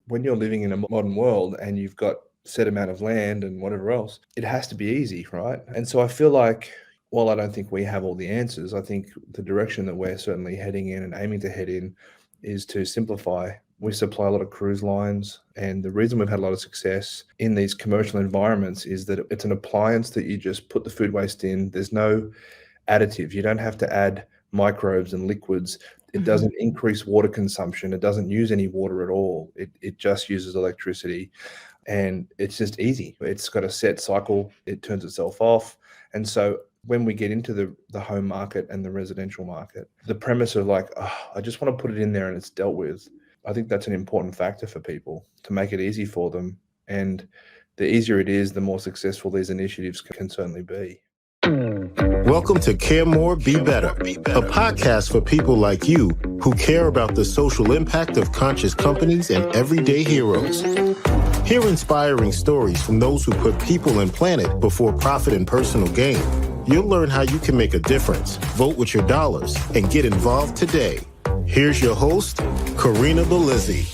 when you're living in a modern world and you've got set amount of land and whatever else, it has to be easy, right? And so I feel like, while I don't think we have all the answers, I think the direction that we're certainly heading in and aiming to head in is to simplify. We supply a lot of cruise lines, and the reason we've had a lot of success in these commercial environments is that it's an appliance that you just put the food waste in. There's no additive. You don't have to add microbes and liquids. It Mhm. doesn't increase water consumption. It doesn't use any water at all. It just uses electricity, and it's just easy. It's got a set cycle. It turns itself off. And so when we get into the home market and the residential market, the premise of like, oh, I just want to put it in there and it's dealt with, I think that's an important factor for people to make it easy for them. And the easier it is, the more successful these initiatives can certainly be. Welcome to Care More, Be Better, a podcast for people like you who care about the social impact of conscious companies and everyday heroes. Hear inspiring stories from those who put people and planet before profit and personal gain. You'll learn how you can make a difference, vote with your dollars, and get involved today. Here's your host, Corinna Bellizzi.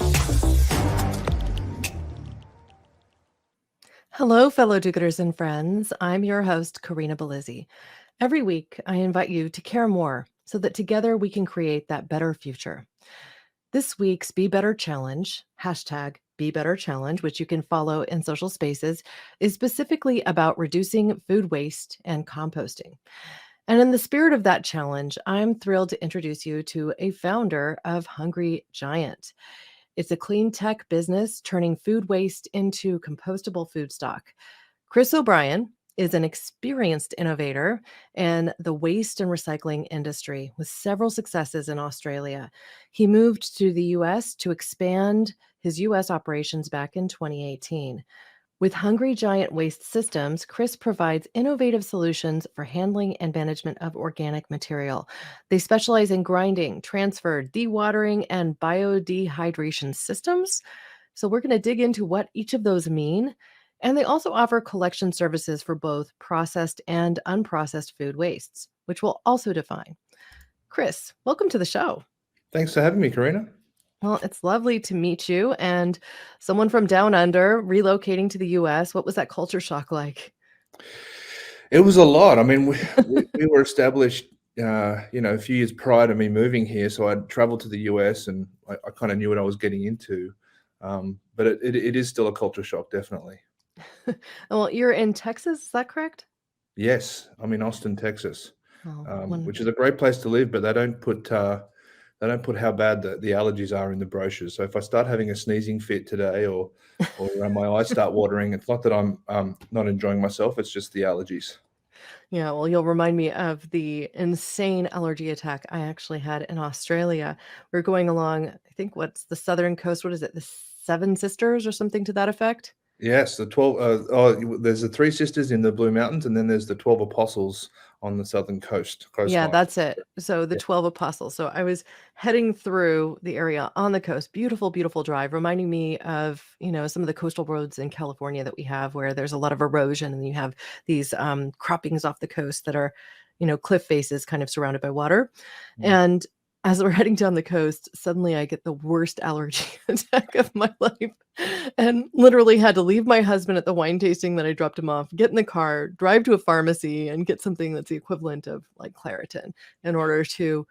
Hello, fellow do-gooders and friends. I'm your host, Corinna Bellizzi. Every week, I invite you to care more so that together we can create that better future. This week's Be Better Challenge, hashtag Be Better Challenge, which you can follow in social spaces, is specifically about reducing food waste and composting. And in the spirit of that challenge, I'm thrilled to introduce you to a founder of Hungry Giant. It's a clean tech business turning food waste into compostable food stock. Chris O'Brien is an experienced innovator in the waste and recycling industry with several successes in Australia. He moved to the US to expand his US operations back in 2018. With Hungry Giant Waste Systems, Chris provides innovative solutions for handling and management of organic material. They specialize in grinding, transfer, dewatering, and bio-dehydration systems. So we're going to dig into what each of those mean. And they also offer collection services for both processed and unprocessed food wastes, which we'll also define. Chris, welcome to the show. Thanks for having me, Corinna. Well, it's lovely to meet you and someone from down under relocating to the US. What was that culture shock like? It was a lot. I mean, we were established, a few years prior to me moving here. So I'd traveled to the US and I kind of knew what I was getting into. But it is still a culture shock, definitely. Well, you're in Texas, is that correct? Yes, I'm in Austin, Texas, Oh, which is a great place to live, but they don't put how bad the allergies are in the brochures. So if I start having a sneezing fit today or my eyes start watering, it's not that I'm not enjoying myself. It's just the allergies. Yeah, well, you'll remind me of the insane allergy attack I actually had in Australia. We're going along, I think, what's the southern coast? What is it? The Seven Sisters or something to that effect? Yes, the 12. There's the Three Sisters in the Blue Mountains, and then there's the 12 Apostles on the southern Yeah, coastline. that's it. So the Yeah. 12 apostles. So I was heading through the area on the coast. Beautiful, beautiful drive, reminding me of, some of the coastal roads in California that we have where there's a lot of erosion and you have these croppings off the coast that are, cliff faces kind of surrounded by water. Mm. And as we're heading down the coast, suddenly I get the worst allergy attack of my life and literally had to leave my husband at the wine tasting that I dropped him off, get in the car, drive to a pharmacy and get something that's the equivalent of like Claritin in order to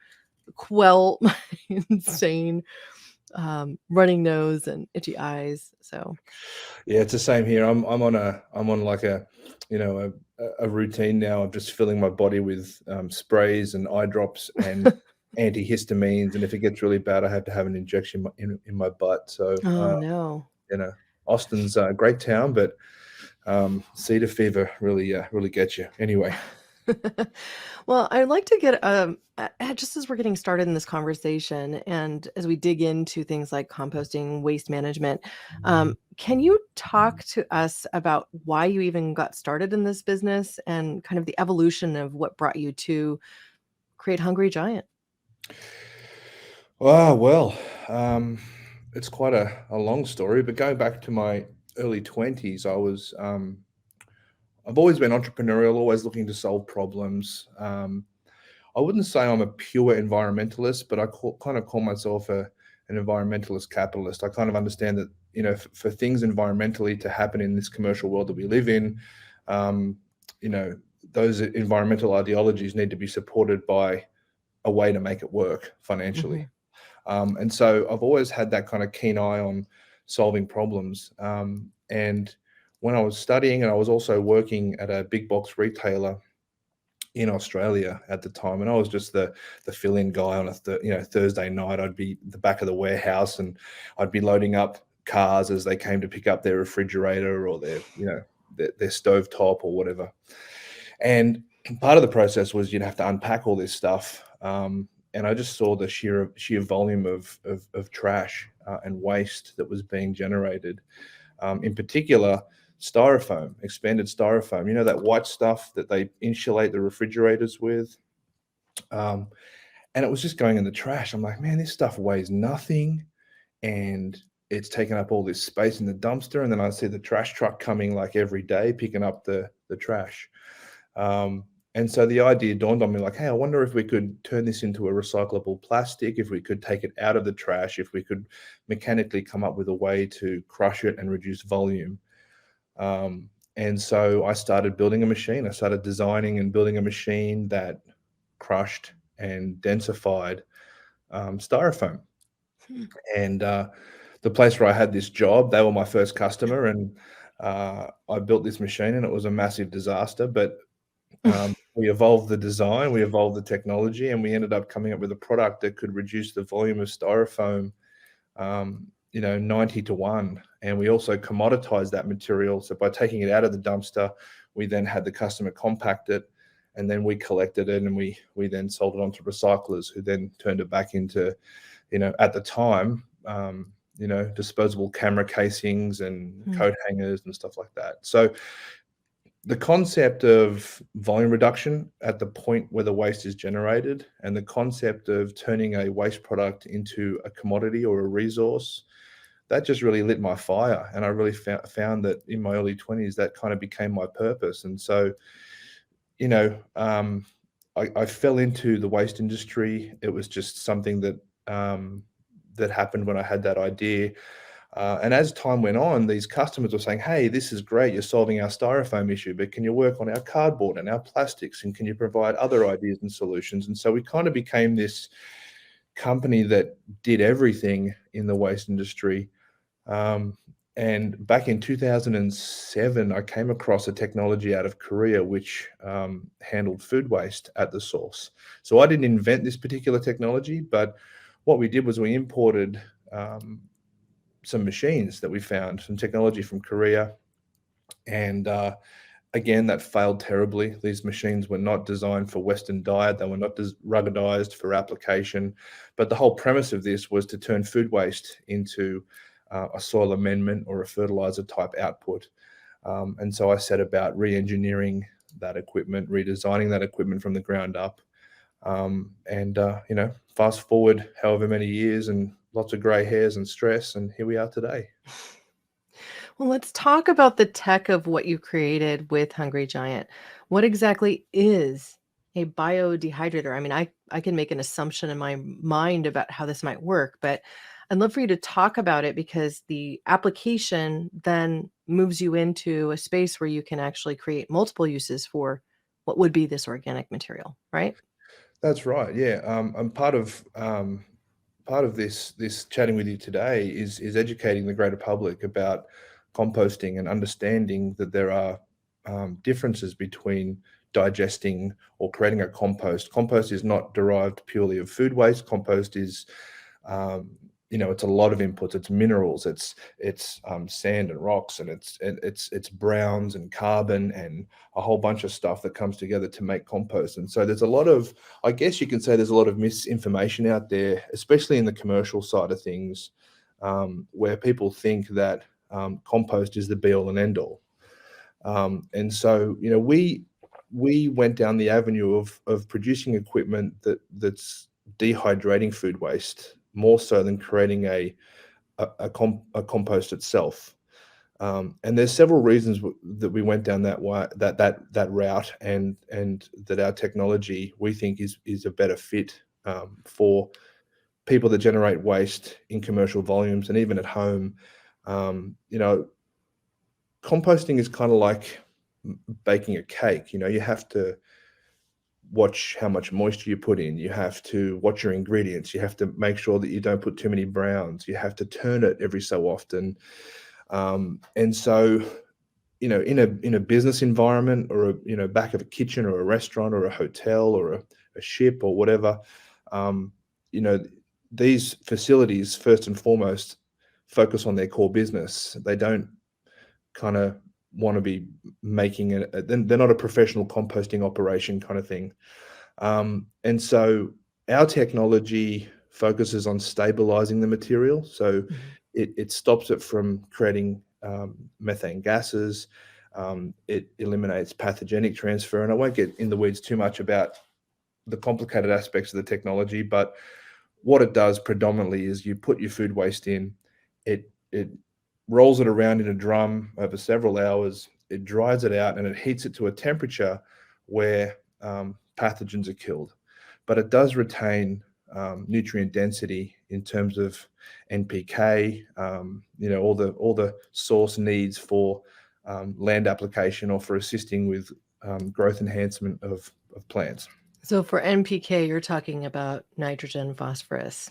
quell my insane running nose and itchy eyes. So Yeah, it's the same here. I'm on like a routine now of just filling my body with sprays and eye drops and antihistamines, and if it gets really bad, I have to have an injection in my butt. So oh no. Austin's a great town, but cedar fever really gets you. Anyway. Well, I'd like to get just as we're getting started in this conversation and as we dig into things like composting, waste management, can you talk to us about why you even got started in this business and kind of the evolution of what brought you to create Hungry Giant? Well, it's quite a long story, but going back to my early 20s, I've always been entrepreneurial, always looking to solve problems. I wouldn't say I'm a pure environmentalist, but I kind of call myself a an environmentalist capitalist. I kind of understand that, for things environmentally to happen in this commercial world that we live in, um, those environmental ideologies need to be supported by a way to make it work financially. And so I've always had that kind of keen eye on solving problems. And when I was studying, and I was also working at a big box retailer in Australia at the time, and I was just the fill-in guy on a Thursday night. I'd be at the back of the warehouse, and I'd be loading up cars as they came to pick up their refrigerator or their stove top or whatever. And part of the process was you'd have to unpack all this stuff. And I just saw the sheer volume of trash and waste that was being generated. In particular, styrofoam, expanded styrofoam. That white stuff that they insulate the refrigerators with. And it was just going in the trash. I'm like, man, this stuff weighs nothing, and it's taking up all this space in the dumpster. And then I see the trash truck coming like every day, picking up the trash. And so the idea dawned on me, like, hey, I wonder if we could turn this into a recyclable plastic, if we could take it out of the trash, if we could mechanically come up with a way to crush it and reduce volume. And so I started building a machine. I started designing and building a machine that crushed and densified styrofoam. And the place where I had this job, they were my first customer, and I built this machine, and it was a massive disaster. But we evolved the design, we evolved the technology, and we ended up coming up with a product that could reduce the volume of styrofoam, 90 to 1. And we also commoditized that material. So by taking it out of the dumpster, we then had the customer compact it, and then we collected it, and we then sold it on to recyclers, who then turned it back into, at the time, disposable camera casings and coat hangers and stuff like that. So the concept of volume reduction at the point where the waste is generated, and the concept of turning a waste product into a commodity or a resource, that just really lit my fire. And I really found that in my early 20s, that kind of became my purpose. And so, I fell into the waste industry. It was just something that that happened when I had that idea. And as time went on, these customers were saying, hey, this is great, you're solving our styrofoam issue, but can you work on our cardboard and our plastics, and can you provide other ideas and solutions? And so we kind of became this company that did everything in the waste industry. And back in 2007, I came across a technology out of Korea which handled food waste at the source. So I didn't invent this particular technology, but what we did was we imported some machines that we found, some technology from Korea. And again, that failed terribly. These machines were not designed for Western diet. They were not ruggedized for application. But the whole premise of this was to turn food waste into a soil amendment or a fertilizer type output. And so I set about re-engineering that equipment, redesigning that equipment from the ground up. Fast forward however many years, and lots of gray hairs and stress, and here we are today. Well, let's talk about the tech of what you created with Hungry Giant. What exactly is a bio-dehydrator? I mean, I can make an assumption in my mind about how this might work, but I'd love for you to talk about it, because the application then moves you into a space where you can actually create multiple uses for what would be this organic material, right? That's right. Yeah. And part of this chatting with you today is educating the greater public about composting, and understanding that there are differences between digesting or creating a compost. Compost is not derived purely of food waste. Compost is it's a lot of inputs. It's minerals, it's sand and rocks, and it's browns and carbon and a whole bunch of stuff that comes together to make compost. And so there's a lot of, I guess you can say, there's a lot of misinformation out there, especially in the commercial side of things, where people think that compost is the be all and end all. And so we went down the avenue of producing equipment that's dehydrating food waste more so than creating a compost itself. And there's several reasons that we went down that route, and that our technology, we think, is a better fit for people that generate waste in commercial volumes and even at home, composting is kind of like baking a cake. You have to watch how much moisture you put in. You have to watch your ingredients. You have to make sure that you don't put too many browns. You have to turn it every so often. And so, in a business environment, or back of a kitchen or a restaurant or a hotel or a ship or whatever, you know, these facilities first and foremost focus on their core business. They don't kind of want to be making it. They're not a professional composting operation kind of thing. And so our technology focuses on stabilizing the material. So it stops it from creating methane gases. It eliminates pathogenic transfer. And I won't get in the weeds too much about the complicated aspects of the technology, but what it does predominantly is you put your food waste in, it rolls it around in a drum over several hours, it dries it out, and it heats it to a temperature where pathogens are killed. But it does retain nutrient density in terms of NPK, all the source needs for land application or for assisting with growth enhancement of plants. So for NPK, you're talking about nitrogen, phosphorus,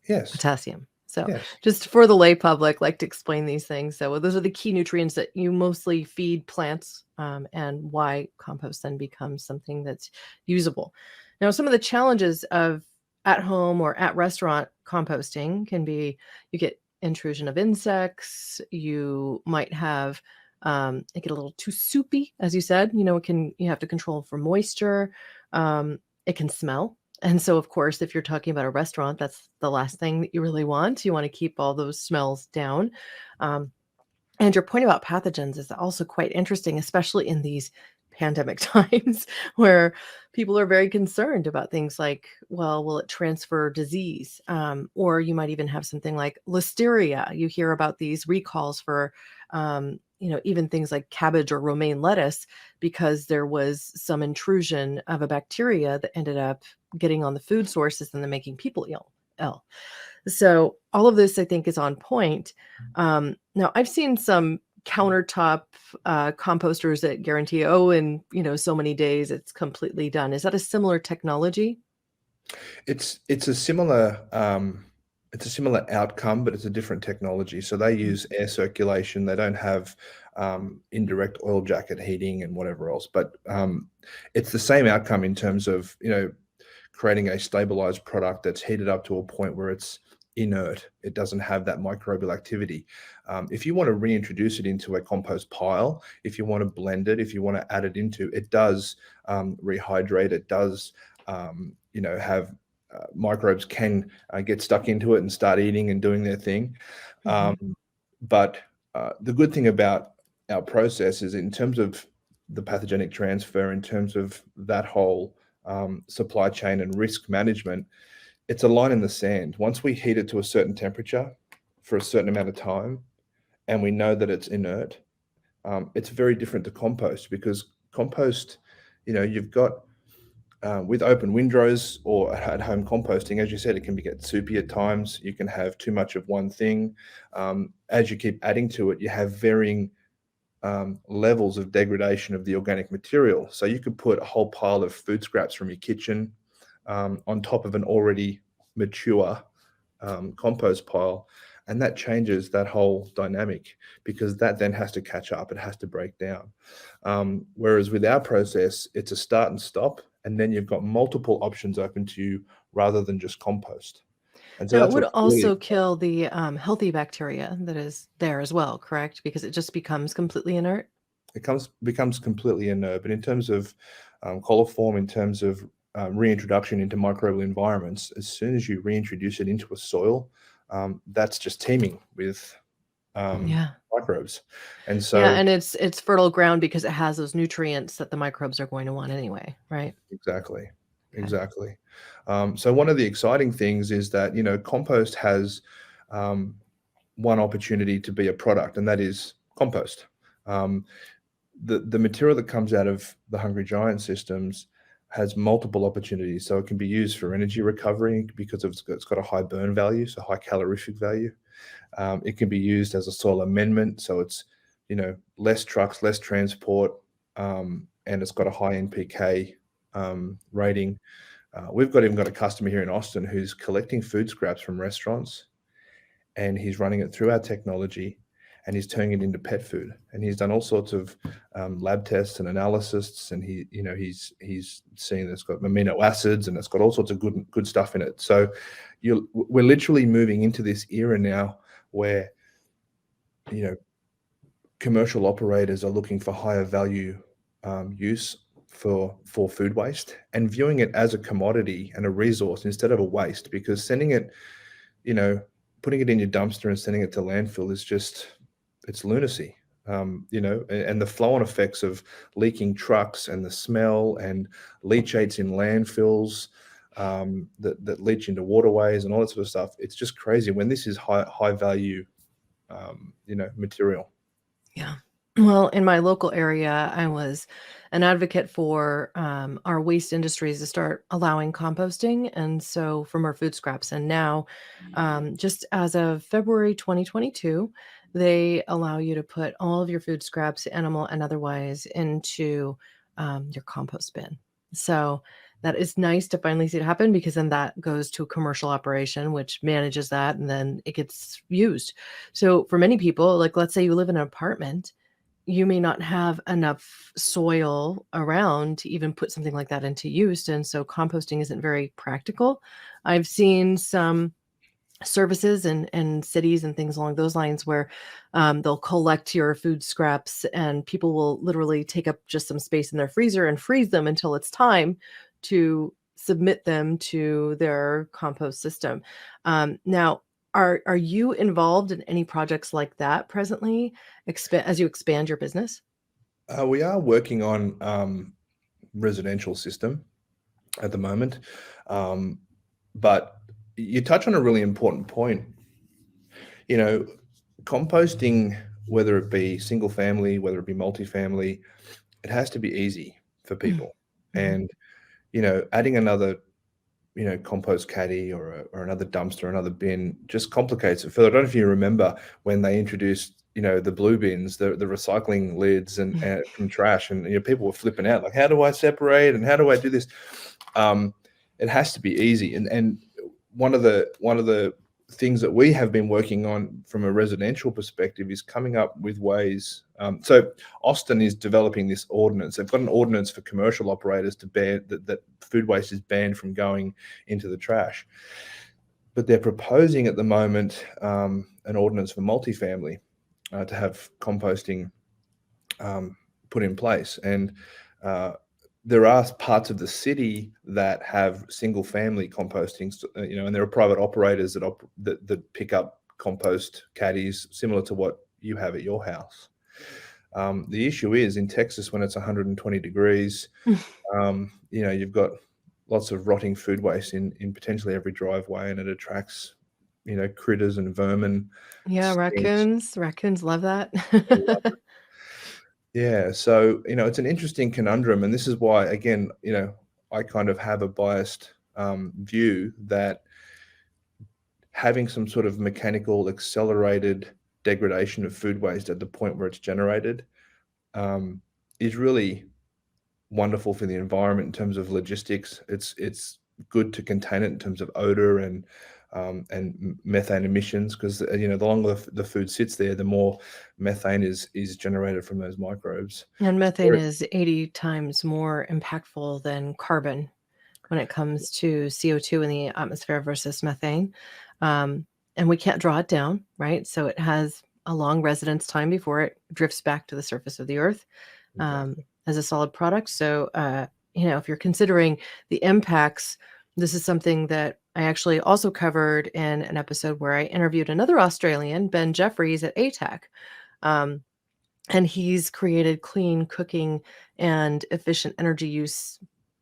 Yes. potassium. So Yes. just for the lay public, like to explain these things. So those are the key nutrients that you mostly feed plants, and why compost then becomes something that's usable. Now, some of the challenges of at home or at restaurant composting can be you get intrusion of insects. You might have it get a little too soupy, as you said. You have to control for moisture. It can smell. And so, of course, if you're talking about a restaurant, that's the last thing that you really want. You want to keep all those smells down. And your point about pathogens is also quite interesting, especially in these pandemic times where people are very concerned about things like, well, will it transfer disease? Or you might even have something like listeria. You hear about these recalls for, even things like cabbage or romaine lettuce, because there was some intrusion of a bacteria that ended up getting on the food sources and then making people ill. So all of this, I think, is on point. Now, I've seen some countertop composters that guarantee, in so many days it's completely done. Is that a similar technology? It's a similar outcome, but it's a different technology. So they use air circulation. They don't have indirect oil jacket heating and whatever else. But it's the same outcome in terms of creating a stabilized product that's heated up to a point where it's inert. It doesn't have that microbial activity. If you want to reintroduce it into a compost pile, if you want to blend it, if you want to add it into, it does rehydrate. It does have microbes can get stuck into it and start eating and doing their thing. But the good thing about our process is, in terms of the pathogenic transfer, in terms of that whole supply chain and risk management, it's a line in the sand. Once we heat it to a certain temperature for a certain amount of time, and we know that it's inert, it's very different to compost, because compost, you've got with open windrows or at home composting, as you said, it can get soupy at times. You can have too much of one thing. As you keep adding to it, you have varying levels of degradation of the organic material. So you could put a whole pile of food scraps from your kitchen on top of an already mature compost pile, and that changes that whole dynamic, because that then has to catch up. It has to break down. Whereas with our process, it's a start and stop, and then you've got multiple options open to you rather than just compost. And so Now, it that's would what's really also kill the healthy bacteria that is there as well, correct? Because it just becomes completely inert. it becomes completely inert. But in terms of coliform, in terms of reintroduction into microbial environments, as soon as you reintroduce it into a soil, that's just teeming with Yeah. microbes. And Yeah, so and it's fertile ground because it has those nutrients that the microbes are going to want anyway, right? exactly. Okay. Exactly. So one of the exciting things is that, compost has one opportunity to be a product, and that is compost. The material that comes out of the Hungry Giant systems has multiple opportunities. So it can be used for energy recovery because it's got a high burn value, so high calorific value. It can be used as a soil amendment, so it's, less trucks, less transport, and it's got a high NPK rating. We've even got a customer here in Austin who's collecting food scraps from restaurants, and he's running it through our technology, and he's turning it into pet food. And he's done all sorts of lab tests and analysis, and he's seeing that it's got amino acids and it's got all sorts of good stuff in it. So we're literally moving into this era now where commercial operators are looking for higher value use for food waste, and viewing it as a commodity and a resource instead of a waste, because sending it, putting it in your dumpster and sending it to landfill is it's lunacy. And the flow-on effects of leaking trucks and the smell and leachates in landfills that leach into waterways and all that sort of stuff. It's just crazy when this is high value, material. Yeah. Well, in my local area, I was an advocate for our waste industries to start allowing composting, and so from our food scraps. And now, just as of February 2022, they allow you to put all of your food scraps, animal and otherwise, into your compost bin. So that is nice to finally see it happen, because then that goes to a commercial operation, which manages that, and then it gets used. So for many people, like let's say you live in an apartment, you may not have enough soil around to even put something like that into use. And so composting isn't very practical. I've seen some services and cities and things along those lines where they'll collect your food scraps, and people will literally take up just some space in their freezer and freeze them until it's time to submit them to their compost system. Now, are you involved in any projects like that presently, as you expand your business? We are working on residential system at the moment, but you touch on a really important point. Composting, whether it be single family, whether it be multifamily, it has to be easy for people. Mhm. And adding another compost caddy or another dumpster, another bin, just complicates it further. I don't know if you remember when they introduced the blue bins, the recycling lids and from trash, and people were flipping out, like, how do I separate and how do I do this? It has to be easy, and one of the things that we have been working on from a residential perspective is coming up with ways. So Austin is developing this ordinance. They've got an ordinance for commercial operators to ban that food waste is banned from going into the trash. But they're proposing at the moment an ordinance for multifamily to have composting put in place. And there are parts of the city that have single family composting, and there are private operators that pick up compost caddies similar to what you have at your house. The issue is in Texas, when it's 120 degrees, you've got lots of rotting food waste in potentially every driveway, and it attracts, critters and vermin. Yeah, Stinks. raccoons love that. Yeah, so it's an interesting conundrum, and this is why, again, I kind of have a biased view that having some sort of mechanical accelerated degradation of food waste at the point where it's generated is really wonderful for the environment in terms of logistics. It's good to contain it in terms of odor and methane emissions, because the longer the food sits there, the more methane is generated from those microbes. And methane is 80 times more impactful than carbon when it comes to CO2 in the atmosphere versus methane. And we can't draw it down, right? So it has a long residence time before it drifts back to the surface of the earth as a solid product. So, if you're considering the impacts, this is something that I actually also covered in an episode where I interviewed another Australian, Ben Jeffries at ATAC. And he's created clean cooking and efficient energy use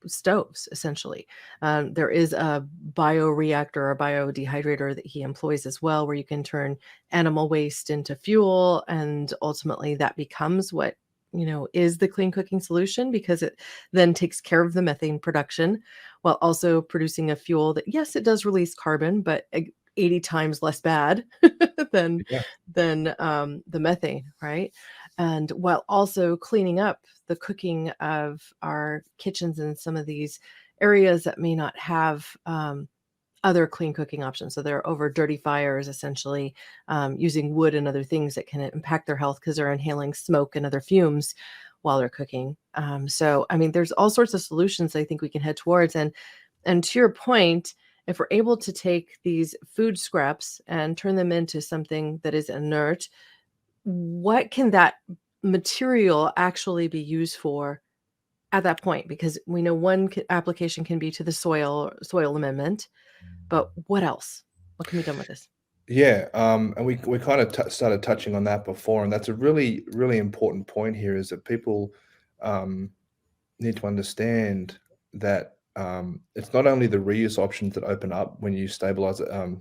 stoves, essentially. There is a bioreactor, a bio-dehydrator that he employs as well, where you can turn animal waste into fuel, and ultimately that becomes what is the clean cooking solution, because it then takes care of the methane production while also producing a fuel that, yes, it does release carbon, but 80 times less bad than Yeah. the methane, right? And while also cleaning up the cooking of our kitchens in some of these areas that may not have other clean cooking options. So they're over dirty fires, essentially using wood and other things that can impact their health because they're inhaling smoke and other fumes while they're cooking. So, I mean, there's all sorts of solutions I think we can head towards. And to your point, if we're able to take these food scraps and turn them into something that is inert, what can that material actually be used for at that point? Because we know one application can be to the soil amendment, but what else? What can be done with this? Yeah, and we kind of started touching on that before, and that's a really, really important point here, is that people um, need to understand that it's not only the reuse options that open up when you stabilize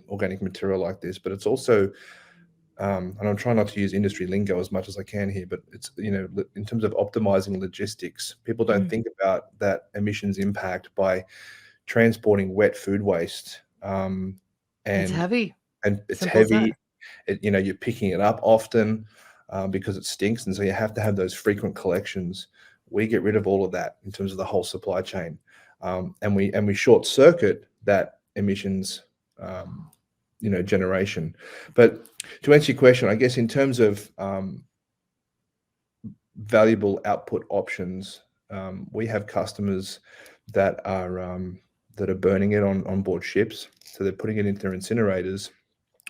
organic material like this, but it's also, and I'm trying not to use industry lingo as much as I can here, but it's, in terms of optimizing logistics, people don't Mm. think about that emissions impact by transporting wet food waste. It's And heavy. and it's Simple as that. heavy. You're picking it up often because it stinks, and so you have to have those frequent collections. We get rid of all of that in terms of the whole supply chain, and we short circuit that emissions, generation. But to answer your question, I guess in terms of valuable output options, we have customers that are burning it on board ships, so they're putting it into their incinerators,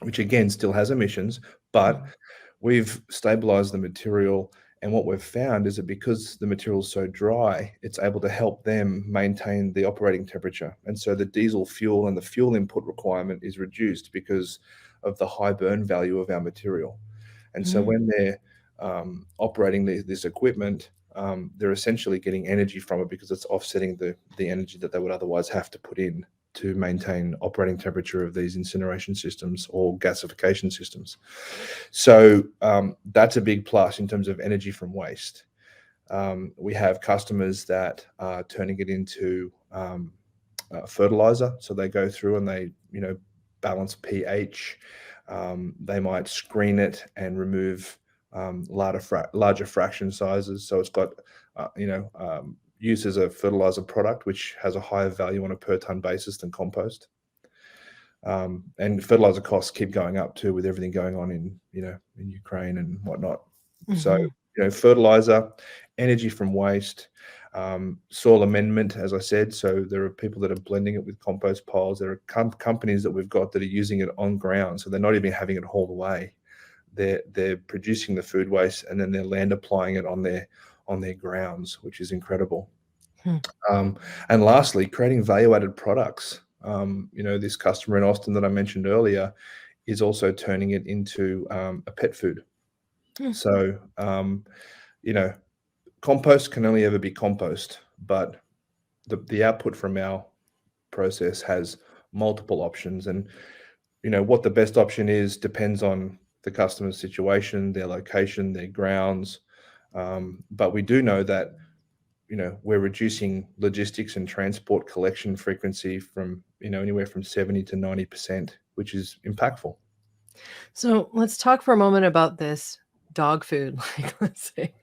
which again still has emissions, but Mhm. we've stabilized the material. And what we've found is that because the material is so dry, it's able to help them maintain the operating temperature. And so the diesel fuel and the fuel input requirement is reduced because of the high burn value of our material. And so Mm. when they're operating this equipment, they're essentially getting energy from it because it's offsetting the energy that they would otherwise have to put in to maintain operating temperature of these incineration systems or gasification systems. So that's a big plus in terms of energy from waste. We have customers that are turning it into fertilizer. So they go through and they, balance pH. They might screen it and remove larger fraction sizes. So it's got, use as a fertilizer product, which has a higher value on a per ton basis than compost. And fertilizer costs keep going up too with everything going on in Ukraine and whatnot. So, Mhm. fertilizer, energy from waste, soil amendment, as I said. So there are people that are blending it with compost piles. There are companies that we've got that are using it on ground. So they're not even having it hauled away. They're producing the food waste and then they're land applying it on their grounds, which is incredible. Hmm. And lastly, creating value-added products. This customer in Austin that I mentioned earlier is also turning it into a pet food. Hmm. So, compost can only ever be compost, but the output from our process has multiple options. And, what the best option is depends on the customer's situation, their location, their grounds. But we do know that we're reducing logistics and transport collection frequency from, anywhere from 70 to 90%, which is impactful. So let's talk for a moment about this dog food. Like, let's say,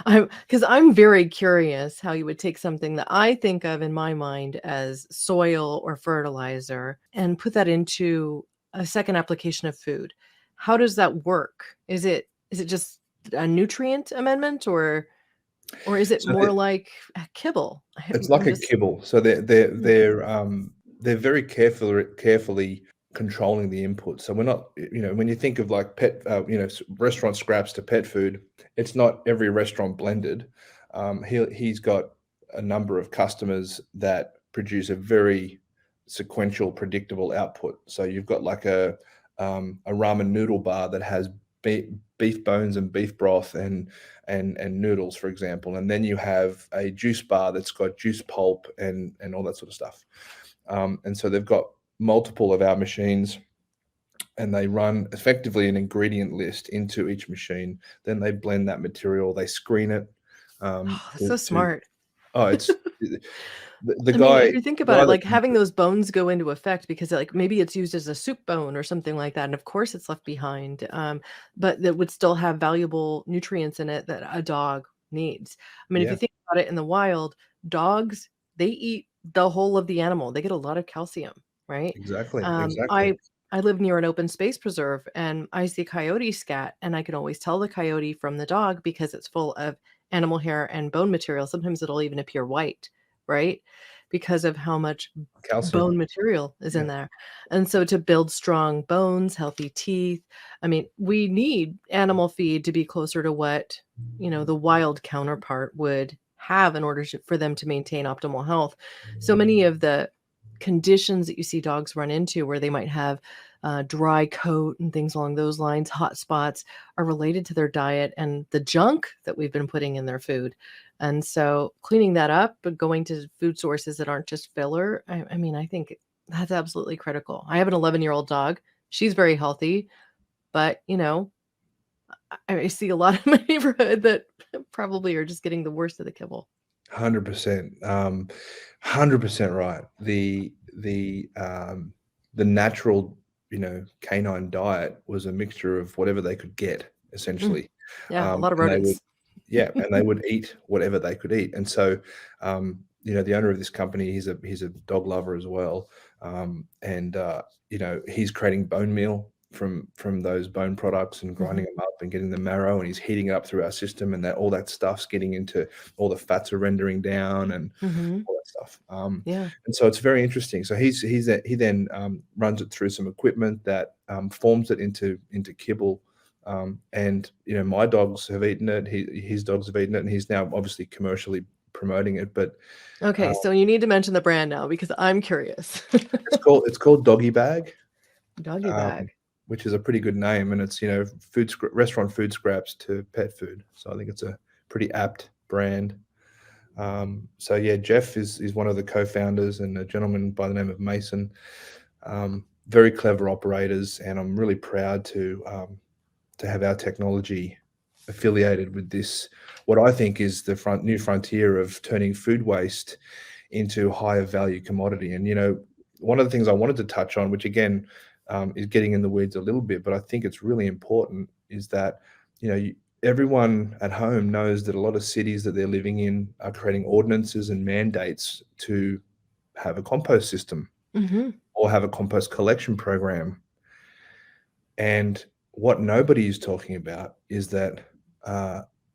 I'm very curious how you would take something that I think of in my mind as soil or fertilizer and put that into a second application of food. How does that work? Is it just a nutrient amendment, or is it So more like a kibble? it's I'm like a just kibble. So they're Mm. they're they're very carefully controlling the input. So we're not, when you think of like pet, restaurant scraps to pet food, it's not every restaurant blended. He's got a number of customers that produce a very sequential, predictable output. So you've got like a ramen noodle bar that has beef bones and beef broth and noodles, for example, and then you have a juice bar that's got juice pulp and all that sort of stuff. And so they've got multiple of our machines, and they run effectively an ingredient list into each machine. Then they blend that material, they screen it, Oh, that's so to smart. oh, it's the I mean, if guy you think the about guy it, that like having those bones go into effect because like maybe it's used as a soup bone or something like that, and of course it's left behind, but that would still have valuable nutrients in it that a dog needs. I mean, if you yeah, think about it in the wild, dogs, they eat the whole of the animal. They get a lot of calcium, right? exactly, Um, exactly. I I live near an open space preserve and I see coyote scat and I can always tell the coyote from the dog because it's full of animal hair and bone material. Sometimes it'll even appear white, right? Because of how much Calcium. bone material is Yeah, in there. And so to build strong bones, healthy teeth, I mean, we need animal feed to be closer to what, the wild counterpart would have in order for them to maintain optimal health. So many of the conditions that you see dogs run into where they might have dry coat and things along those lines, hot spots are related to their diet and the junk that we've been putting in their food. And so cleaning that up, but going to food sources that aren't just filler, I mean, I think that's absolutely critical. I have an 11-year-old dog. She's very healthy, but I see a lot in my neighborhood that probably are just getting the worst of the kibble. 100%. 100% right. The natural, canine diet was a mixture of whatever they could get, Mm, essentially. yeah, a lot of And they would rodents. yeah, and they would eat whatever they could eat. And so, the owner of this company, he's a dog lover as well. And he's creating bone meal from those bone products and Hmm. grinding them up and getting the marrow, and he's heating it up through our system, and that all that stuff's getting into all the fats are rendering down and Hmm. all that stuff. Yeah. And so it's very interesting. So he then runs it through some equipment that forms it into kibble. And my dogs have eaten it. His dogs have eaten it, and he's now obviously commercially promoting it. But uh, Okay, so you need to mention the brand now because I'm curious. it's called Doggy Bag, Doggy um, bag. which is a pretty good name, and it's restaurant food scraps to pet food. So I think it's a pretty apt brand. So yeah, Jeff is one of the co-founders and a gentleman by the name of Mason. Very clever operators, and I'm really proud to have our technology affiliated with this, what I think is the new frontier of turning food waste into higher value commodity. And one of the things I wanted to touch on, which again is getting in the weeds a little bit, but I think it's really important, is that everyone at home knows that a lot of cities that they're living in are creating ordinances and mandates to have a compost system Hmm. or have a compost collection program. And what nobody is talking about is that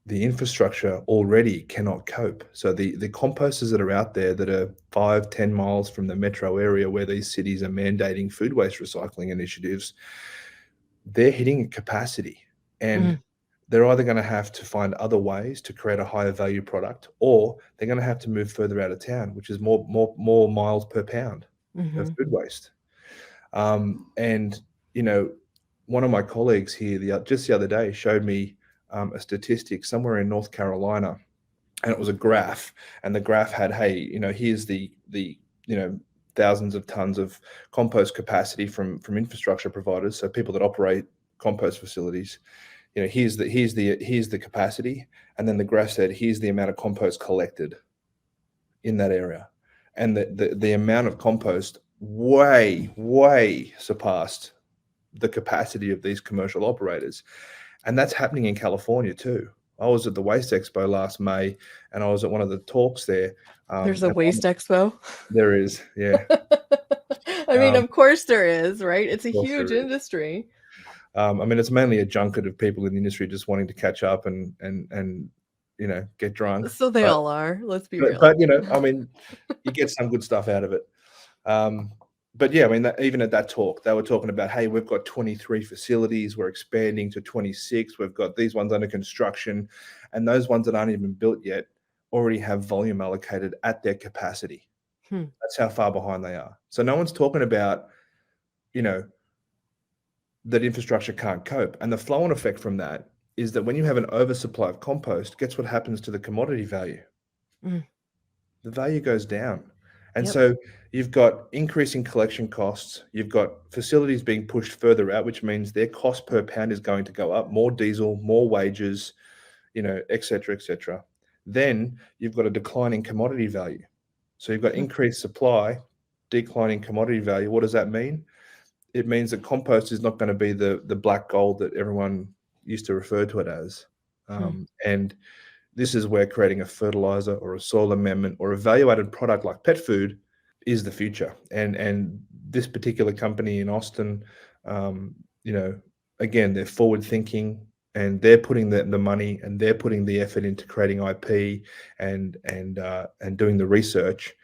the infrastructure already cannot cope. So the composters that are out there that are 5-10 miles from the metro area where these cities are mandating food waste recycling initiatives, they're hitting capacity. And Hmm. they're either going to have to find other ways to create a higher value product, or they're going to have to move further out of town, which is more miles per pound of Hmm. food waste. And one of my colleagues here just the other day showed me a statistic somewhere in North Carolina, and it was a graph, and the graph had, hey, here's the thousands of tons of compost capacity from infrastructure providers, so people that operate compost facilities. Here's the capacity, and then the graph said, here's the amount of compost collected in that area, and the amount of compost way surpassed the capacity of these commercial operators. And that's happening in California too. I was at the Waste Expo last May, and I was at one of the talks there. There's a And waste expo. there is, yeah, I mean, of of course there is, right? It's a course huge there is. industry. I mean, it's mainly a junket of people in the industry just wanting to catch up and get drunk. So they But all are. Let's be but, real. but I mean, you get some good stuff out of it. Um, but yeah, I mean, even at that talk, they were talking about, hey, we've got 23 facilities, we're expanding to 26, we've got these ones under construction, and those ones that aren't even built yet already have volume allocated at their capacity. Hmm. That's how far behind they are. So no one's talking about, you know, that infrastructure can't cope. And the flow-on effect from that is that when you have an oversupply of compost, guess what happens to the commodity value? Mm. The value goes down. And Yep. so you've got increasing collection costs, you've got facilities being pushed further out, which means their cost per pound is going to go up, more diesel, more wages, et cetera, et cetera. then you've got a declining commodity value. So you've got increased supply, declining commodity value. What does that mean? It means that compost is not going to be the black gold that everyone used to refer to it as. And this is where creating a fertilizer or a soil amendment or a value-added product like pet food is the future. And this particular company in Austin, again, they're forward thinking, and they're putting the money and they're putting the effort into creating IP and doing the research.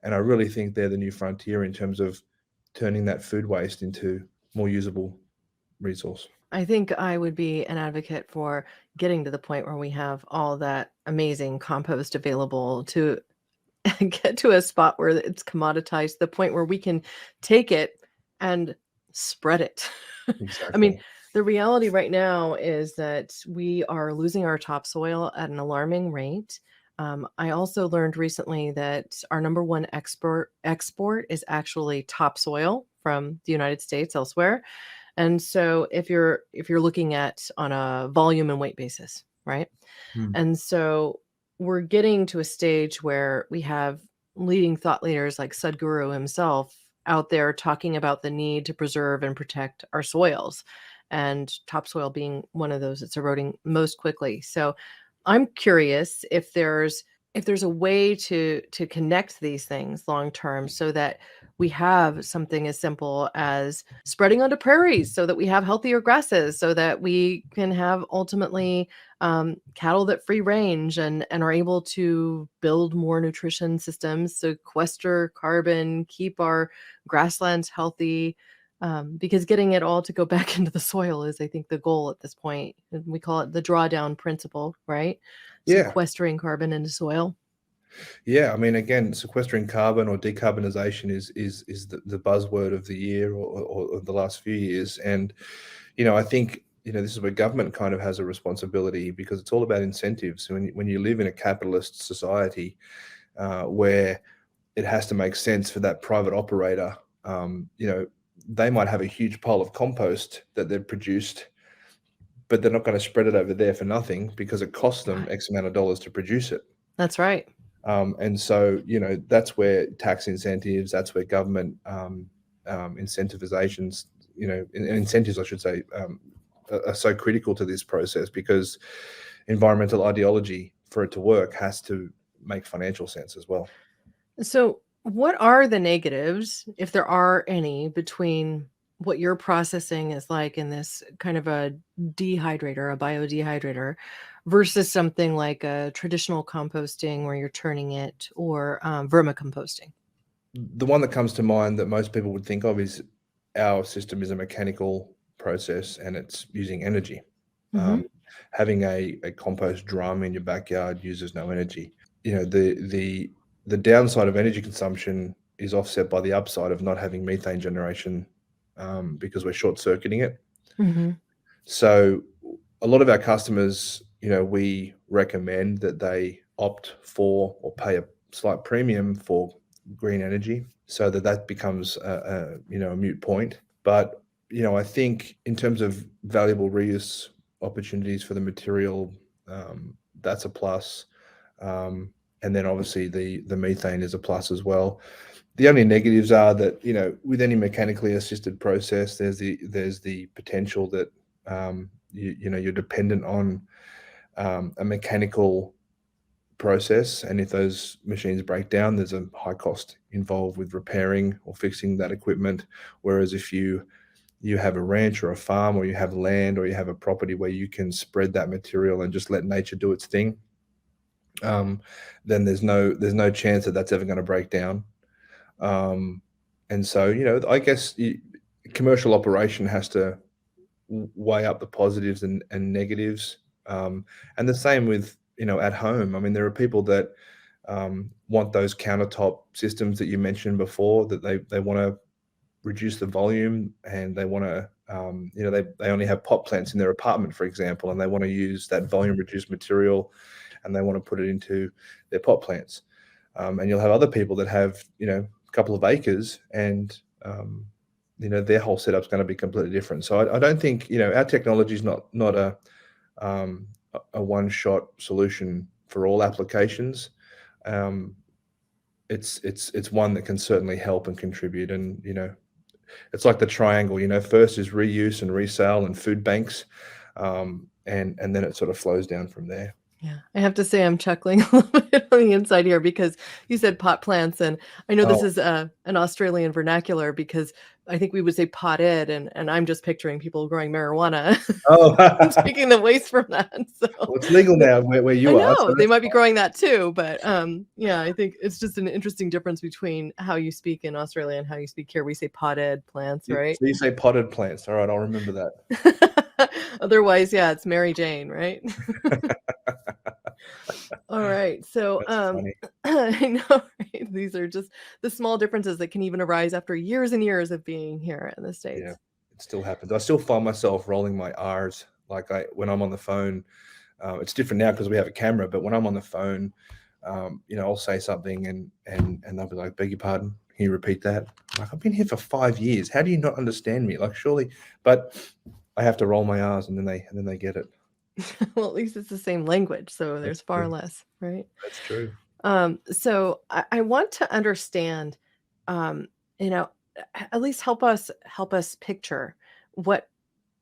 And I really think they're the new frontier in terms of turning that food waste into more usable resource. I think I would be an advocate for getting to the point where we have all that amazing compost available to get to a spot where it's commoditized, to the point where we can take it and spread it. Exactly. I mean, the reality right now is that we are losing our topsoil at an alarming rate. I also learned recently that our number one export is actually topsoil from the United States elsewhere. And so if you're looking at on a volume and weight basis, right? And so we're getting to a stage where we have leading thought leaders like Sadhguru himself out there talking about the need to preserve and protect our soils, and topsoil being one of those that's eroding most quickly. So I'm curious if there's a way to connect these things long term, so that we have something as simple as spreading onto prairies, so that we have healthier grasses, so that we can have ultimately cattle that free range and are able to build more nutrition systems, sequester carbon, keep our grasslands healthy. Because getting it all to go back into the soil is, I think, the goal at this point. And we call it the drawdown principle, right? Yeah. Sequestering carbon into soil. Yeah, I mean, again, sequestering carbon or decarbonization is the buzzword of the year or the last few years. And, I think, this is where government kind of has a responsibility, because it's all about incentives. When you live in a capitalist society where it has to make sense for that private operator, they might have a huge pile of compost that they've produced, but they're not going to spread it over there for nothing because it costs them X amount of dollars to produce it. That's right. And so, that's where tax incentives, that's where government incentivizations, incentives, I should say, are so critical to this process, because environmental ideology, for it to work, has to make financial sense as well. So what are the negatives, if there are any, between what you're processing is like in this kind of a dehydrator, a bio-dehydrator, versus something like a traditional composting where you're turning it, or vermicomposting? The one that comes to mind that most people would think of is our system is a mechanical process and it's using energy. Having a compost drum in your backyard uses no energy. The downside of energy consumption is offset by the upside of not having methane generation, because we're short-circuiting it. So a lot of our customers, we recommend that they opt for or pay a slight premium for green energy, so that becomes a moot point. But I think in terms of valuable reuse opportunities for the material, that's a plus. And then obviously the methane is a plus as well. The only negatives are that, with any mechanically assisted process, there's the potential that you're dependent on a mechanical process, and if those machines break down, there's a high cost involved with repairing or fixing that equipment. Whereas if you have a ranch or a farm, or you have land, or you have a property where you can spread that material and just let nature do its thing, then there's no chance that that's ever going to break down. And so, I guess commercial operation has to weigh up the positives and negatives. And the same with, at home. I mean, there are people that want those countertop systems that you mentioned before, that they want to reduce the volume, and they want to, they only have pot plants in their apartment, for example, and they want to use that volume reduced material, and they want to put it into their pot plants. And you'll have other people that have, a couple of acres, and their whole setup's going to be completely different. So I don't think, our technology is not a one-shot solution for all applications, it's one that can certainly help and contribute. And it's like the triangle. First is reuse and resale and food banks, and then it sort of flows down from there. Yeah, I have to say I'm chuckling a little bit on the inside here because you said pot plants, and I know this Oh, is an Australian vernacular because I think we would say potted, and I'm just picturing people growing marijuana oh, and taking the waste from that. So well, it's legal now where I you are, so know they that's might be growing that too, but yeah, I think it's just an interesting difference between how you speak in Australia and how you speak here. We say potted plants, right? so you say potted plants. All right, I'll remember that. Otherwise, yeah, it's Mary Jane, right? All right. So, That's funny. I know, right? These are just the small differences that can even arise after years and years of being here in the Yeah, States. it still happens. I still find myself rolling my R's like when I'm on the phone. It's different now because we have a camera, but when I'm on the phone, I'll say something and they'll be like, "Beg your pardon, can you repeat that?" I'm like, I've been here for 5 years. How do you not understand me? Like, surely, but I have to roll my R's and then they get it. Well, at least it's the same language, so That's there's far true. less, right? That's true. So I want to understand, um, you know, at least help us picture what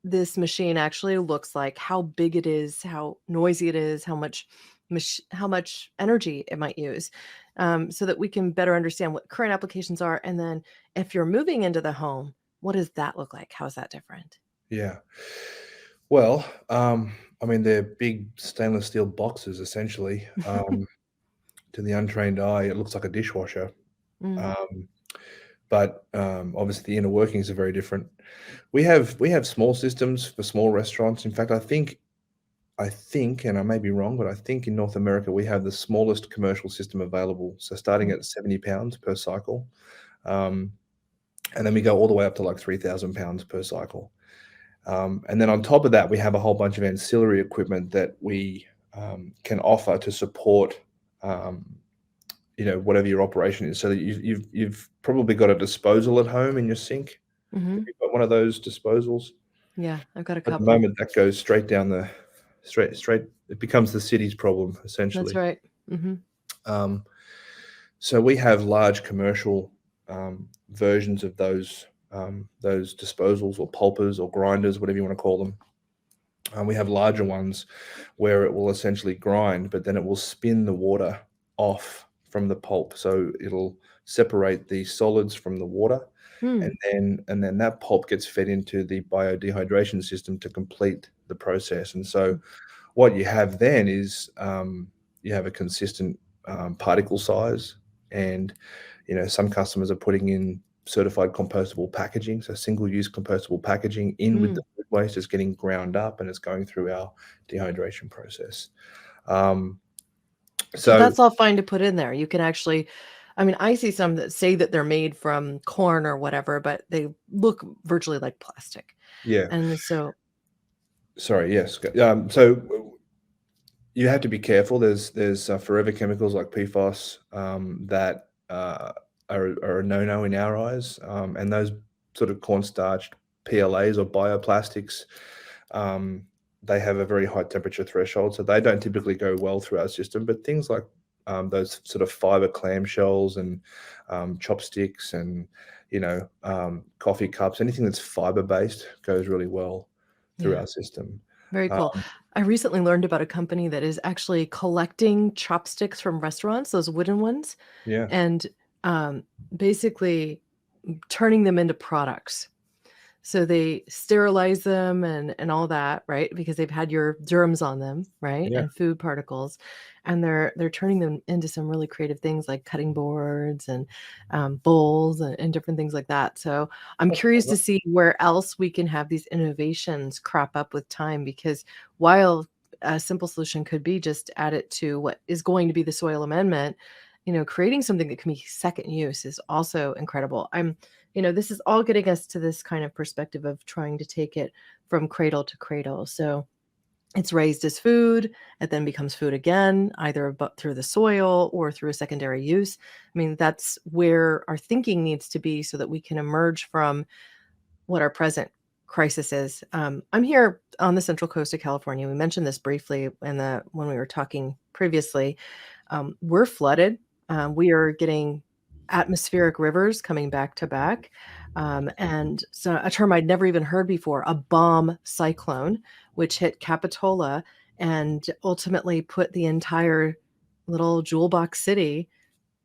this machine actually looks like, how big it is, how noisy it is, how much energy it might use, so that we can better understand what current applications are. And then if you're moving into the home, what does that look like? How is that different? Yeah. Well, I mean, they're big stainless steel boxes essentially. To the untrained eye, it looks like a dishwasher. Mm, Um, but obviously the inner workings are very different. We have small systems for small restaurants. In fact, I think, and I may be wrong, but I think in North America we have the smallest commercial system available. So starting mm, at 70 pounds per cycle, um, and then we go all the way up to like 3,000 pounds per cycle. And then on top of that, we have a whole bunch of ancillary equipment that we can offer to support, um, whatever your operation is. So that you've probably got a disposal at home in your sink. Have mhm. you got one of those disposals? Yeah, I've got a At the couple. moment, that goes straight down the straight. It becomes the city's problem That's essentially. right. Hmm. Um, so we have large commercial versions of those disposals or pulpers or grinders, whatever you want to call them. We have larger ones where it will essentially grind, but then it will spin the water off from the pulp. So it'll separate the solids from the water, Hmm. and then that pulp gets fed into the bio-dehydration system to complete the process. And so what you have then is you have a consistent particle size, and some customers are putting in certified compostable packaging, so single-use compostable packaging in with Mm. the food waste is getting ground up and it's going through our dehydration process. Um, So so that's all fine to put in there. You can actually, I mean, I see some that say that they're made from corn or whatever, but they look virtually like plastic. yeah, And so, sorry, yes. So you have to be careful. There's forever chemicals like PFAS that are a no-no in our eyes, and those sort of cornstarch PLAs or bioplastics, um, they have a very high temperature threshold, so they don't typically go well through our system. But things like those sort of fiber clamshells and chopsticks and coffee cups, anything that's fiber based goes really well through yeah, our system. very Uh, cool. I recently learned about a company that is actually collecting chopsticks from restaurants, those wooden ones, yeah, and um, basically turning them into products. So they sterilize them and all that, right? Because they've had your germs on them, right? yeah. And food particles. And they're turning them into some really creative things like cutting boards and bowls and different things like that. So I'm That's curious clever. to see where else we can have these innovations crop up with time because while a simple solution could be just add it to what is going to be the soil amendment, creating something that can be second use is also incredible. This is all getting us to this kind of perspective of trying to take it from cradle to cradle. So it's raised as food, it then becomes food again, either through the soil or through a secondary use. I mean, that's where our thinking needs to be so that we can emerge from what our present crisis is. I'm here on the central coast of California. We mentioned this briefly when we were talking previously. We're flooded. We are getting atmospheric rivers coming back to back. And so a term I'd never even heard before, a bomb cyclone, which hit Capitola and ultimately put the entire little jewel box city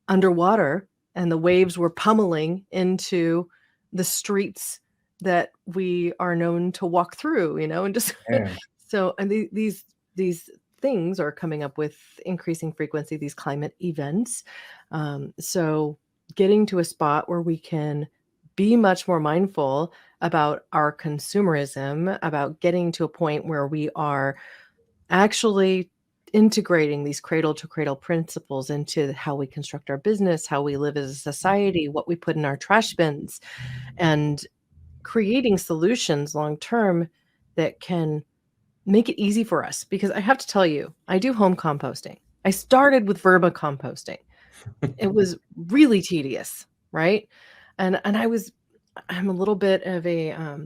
underwater, and the waves were pummeling into the streets that we are known to walk through, and just Yeah. so and these things are coming up with increasing frequency, these climate events. So getting to a spot where we can be much more mindful about our consumerism, about getting to a point where we are actually integrating these cradle to cradle principles into how we construct our business, how we live as a society, what we put in our trash bins, and creating solutions long term that can make it easy for us. Because I have to tell you, I do home composting. I started with vermicomposting. It was really tedious, right? And I'm a little bit of a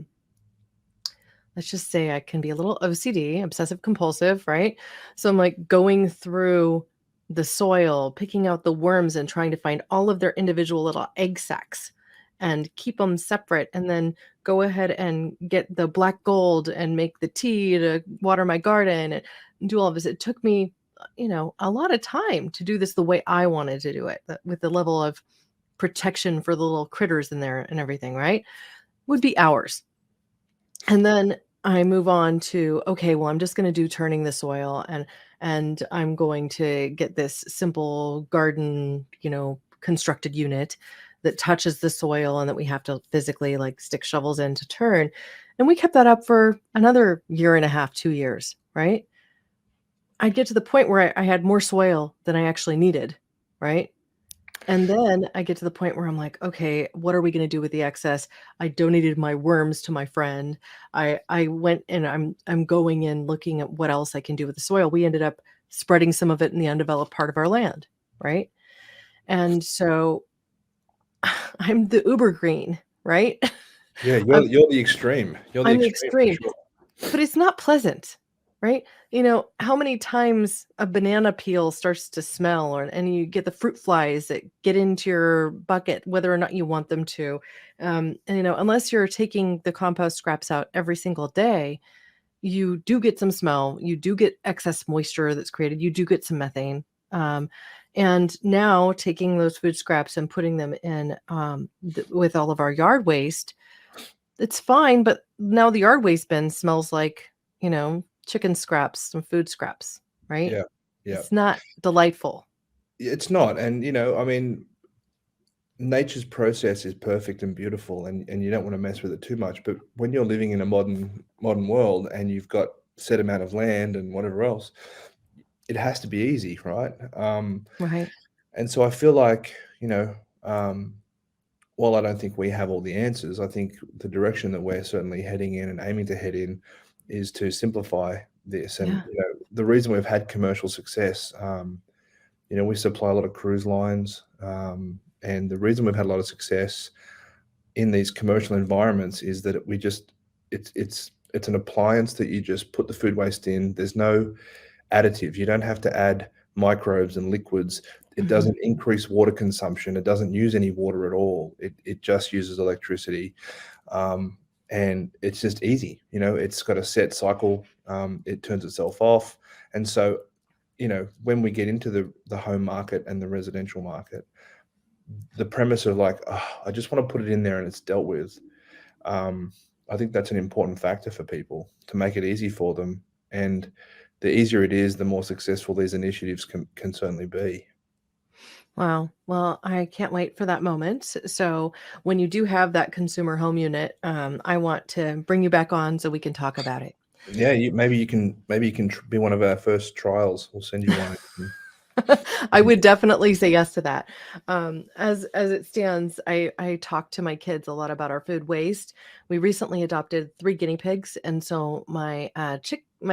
let's just say I can be a little OCD, obsessive compulsive, right? So I'm like going through the soil, picking out the worms and trying to find all of their individual little egg sacs and keep them separate, and then go ahead and get the black gold and make the tea to water my garden and do all of this. It took me, a lot of time to do this the way I wanted to do it, with the level of protection for the little critters in there and everything, right? Would be hours. And then I move on to, okay, well, I'm just going to do turning the soil, and I'm going to get this simple garden, constructed unit that touches the soil and that we have to physically like stick shovels in to turn. And we kept that up for another year and a half, 2 years, right? I'd get to the point where I had more soil than I actually needed, right? And then I get to the point where I'm like, okay, what are we going to do with the excess? I donated my worms to my friend. I went and I'm going in looking at what else I can do with the soil. We ended up spreading some of it in the undeveloped part of our land, right? And so I'm the uber green, right? Yeah, I'm, you're the extreme. You're the I'm the extreme for extreme, sure. but it's not pleasant, right? How many times a banana peel starts to smell, and you get the fruit flies that get into your bucket, whether or not you want them to. And unless you're taking the compost scraps out every single day, you do get some smell, you do get excess moisture that's created, you do get some methane. And now taking those food scraps and putting them in with all of our yard waste, it's fine, but now the yard waste bin smells like, chicken scraps and food scraps, right? Yeah, yeah. It's not delightful. It's not, and, I mean, nature's process is perfect and beautiful, and you don't wanna mess with it too much, but when you're living in a modern world and you've got set amount of land and whatever else, it has to be easy, right? Right. And so I feel like, while I don't think we have all the answers, I think the direction that we're certainly heading in and aiming to head in is to simplify this. And Yeah. the reason we've had commercial success, we supply a lot of cruise lines, and the reason we've had a lot of success in these commercial environments is that it's an appliance that you just put the food waste in. There's no additive. You don't have to add microbes and liquids. It Mhm. doesn't increase water consumption. It doesn't use any water at all. It just uses electricity. And it's just easy. It's got a set cycle. It turns itself off. And so, when we get into the home market and the residential market, the premise of like, oh, I just want to put it in there and it's dealt with. I think that's an important factor for people to make it easy for them. And the easier it is, the more successful these initiatives can certainly be. Wow. Well, I can't wait for that moment. So when you do have that consumer home unit, I want to bring you back on so we can talk about it. Yeah, maybe you can be one of our first trials. We'll send you one. I would definitely say yes to that. As it stands, I talk to my kids a lot about our food waste. We recently adopted 3 guinea pigs, and so my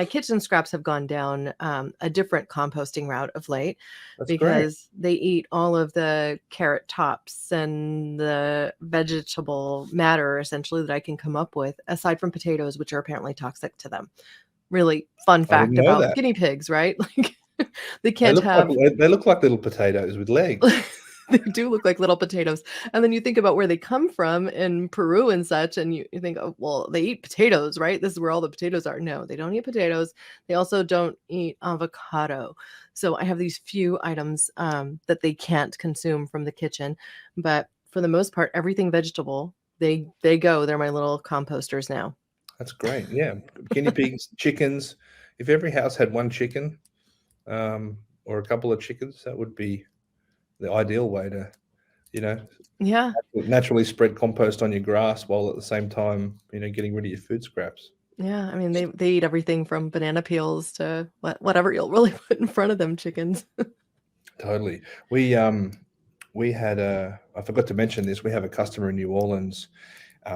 kitchen scraps have gone down a different composting route of late That's great. because they eat all of the carrot tops and the vegetable matter essentially that I can come up with, aside from potatoes, which are apparently toxic to them. Really fun I didn't fact know about that. guinea pigs, right? Like they They can't look like have they look like little potatoes with legs. they do look like little potatoes. And then you think about where they come from in Peru and such, and you think, oh, well, they eat potatoes, right? This is where all the potatoes are. No, they don't eat potatoes. They also don't eat avocado. So I have these few items that they can't consume from the kitchen. But for the most part, everything vegetable, they go. They're my little composters now. That's great. Yeah, guinea pigs, chickens. If every house had one chicken, or a couple of chickens, that would be the ideal way to, you know, Yeah. naturally spread compost on your grass while at the same time, getting rid of your food scraps. Yeah, I mean, they eat everything from banana peels to whatever you'll really put in front of them chickens. Totally. We had I forgot to mention this. We have a customer in New Orleans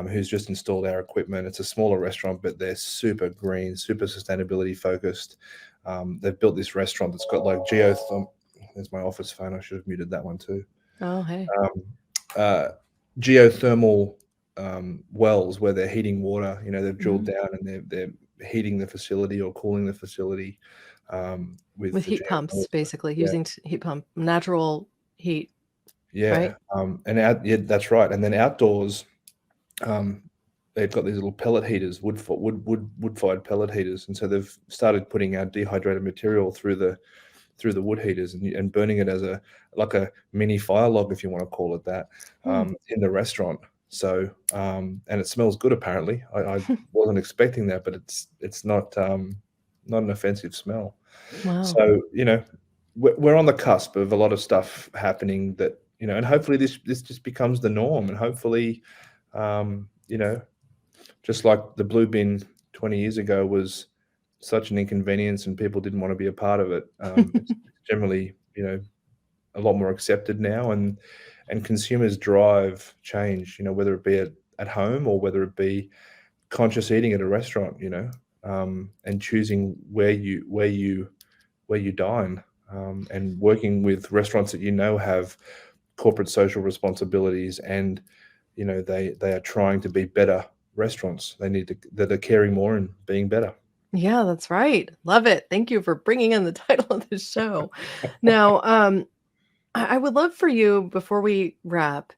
who's just installed our equipment. It's a smaller restaurant, but they're super green, super sustainability focused. They've built this restaurant that's got like geothermal. There's my office phone. I should have muted that one too. Oh, hey. Um, uh, Geothermal wells where they're heating water. They've drilled Mhm. down and they're heating the facility or cooling the facility with With the heat pumps, geothermal. basically, Yeah, using heat pump, natural heat, yeah, right? yeah, that's right. And then outdoors, um, they've got these little pellet heaters, wood-fired pellet heaters, and so they've started putting our dehydrated material through the wood heaters and burning it as a mini fire log, if you want to call it that, Hmm. in the restaurant. So and it smells good apparently. I wasn't expecting that, but it's not an offensive smell. Wow. So we're on the cusp of a lot of stuff happening that and hopefully this just becomes the norm, and hopefully um, you know just like the blue bin 20 years ago was such an inconvenience and people didn't want to be a part of it. It's generally, a lot more accepted now, and consumers drive change, whether it be at home or whether it be conscious eating at a restaurant, and choosing where you dine, and working with restaurants that have corporate social responsibilities, and they are trying to be better restaurants. That are caring more and being better. Yeah, that's right. Love it. Thank you for bringing in the title of the show. Now, I would love for you, before we wrap,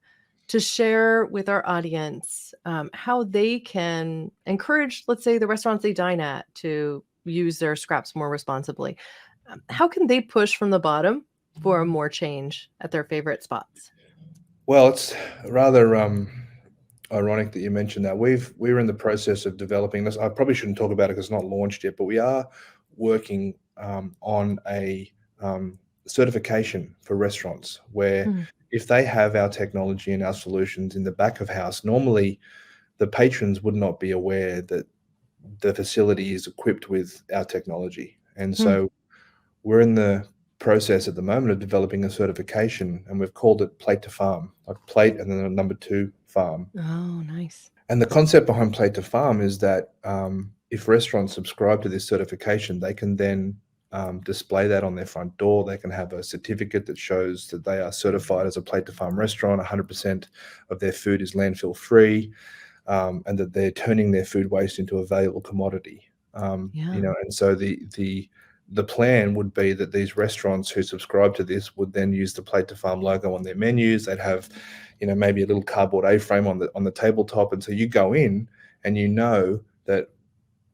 to share with our audience how they can encourage, let's say, the restaurants they dine at to use their scraps more responsibly. How can they push from the bottom for more change at their favorite spots? Well, it's rather ironic that you mentioned that. We're in the process of developing this. I probably shouldn't talk about it because it's not launched yet, but we are working on a certification for restaurants where Hmm. if they have our technology and our solutions in the back of house, normally the patrons would not be aware that the facility is equipped with our technology. And Hmm. so we're in the process at the moment of developing a certification, and we've called it Plate to Farm, like plate and then a number 2 farm. Oh, nice. And the concept behind Plate to Farm is that if restaurants subscribe to this certification, they can then display that on their front door. They can have a certificate that shows that they are certified as a Plate to Farm restaurant. 100% of their food is landfill free, and that they're turning their food waste into a valuable commodity. Yeah. And so the plan would be that these restaurants who subscribe to this would then use the Plate to Farm logo on their menus. They'd have, maybe a little cardboard A-frame on the tabletop, and so you go in and that